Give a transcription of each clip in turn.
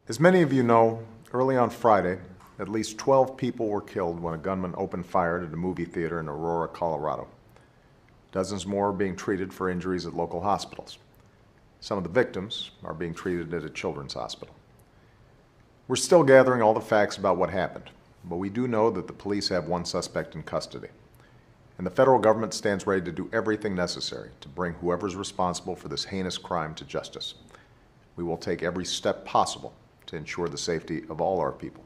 As many of you know, early on Friday, at least 12 people were killed when a gunman opened fire at a movie theater in Aurora, Colorado. Dozens more are being treated for injuries at local hospitals. Some of the victims are being treated at a children's hospital. We're still gathering all the facts about what happened, but we do know that the police have one suspect in custody. And the federal government stands ready to do everything necessary to bring whoever's responsible for this heinous crime to justice. We will take every step possible to ensure the safety of all our people.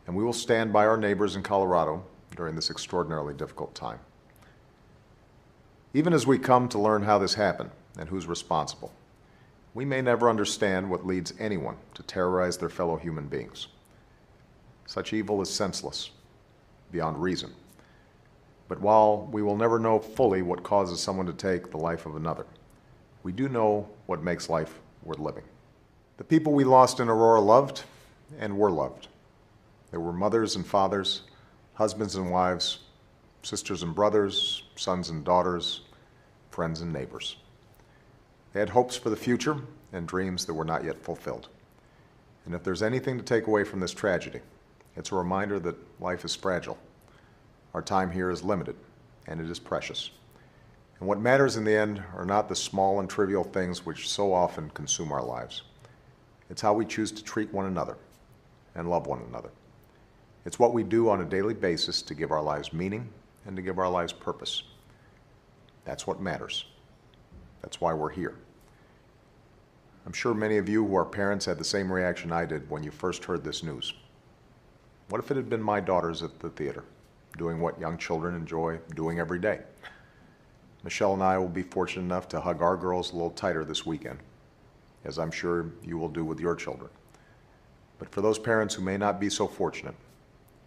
And we will stand by our neighbors in Colorado during this extraordinarily difficult time. Even as we come to learn how this happened and who's responsible, we may never understand what leads anyone to terrorize their fellow human beings. Such evil is senseless, beyond reason. But while we will never know fully what causes someone to take the life of another, we do know what makes life worth living. The people we lost in Aurora loved and were loved. There were mothers and fathers, husbands and wives, sisters and brothers, sons and daughters, friends and neighbors. They had hopes for the future and dreams that were not yet fulfilled. And if there's anything to take away from this tragedy, it's a reminder that life is fragile. Our time here is limited, and it is precious. And what matters in the end are not the small and trivial things which so often consume our lives. It's how we choose to treat one another and love one another. It's what we do on a daily basis to give our lives meaning and to give our lives purpose. That's what matters. That's why we're here. I'm sure many of you who are parents had the same reaction I did when you first heard this news. What if it had been my daughters at the theater, doing what young children enjoy doing every day? Michelle and I will be fortunate enough to hug our girls a little tighter this weekend, as I'm sure you will do with your children. But for those parents who may not be so fortunate,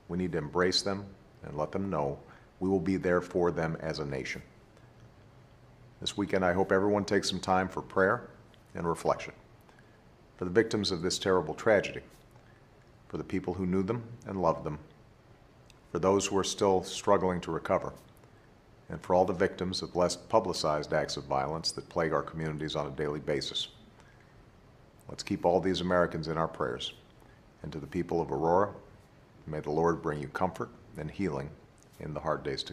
we need to embrace them and let them know we will be there for them as a nation. This weekend, I hope everyone takes some time for prayer and reflection, for the victims of this terrible tragedy, for the people who knew them and loved them, for those who are still struggling to recover, and for all the victims of less publicized acts of violence that plague our communities on a daily basis. Let's keep all these Americans in our prayers. And to the people of Aurora, may the Lord bring you comfort and healing in the hard days to come.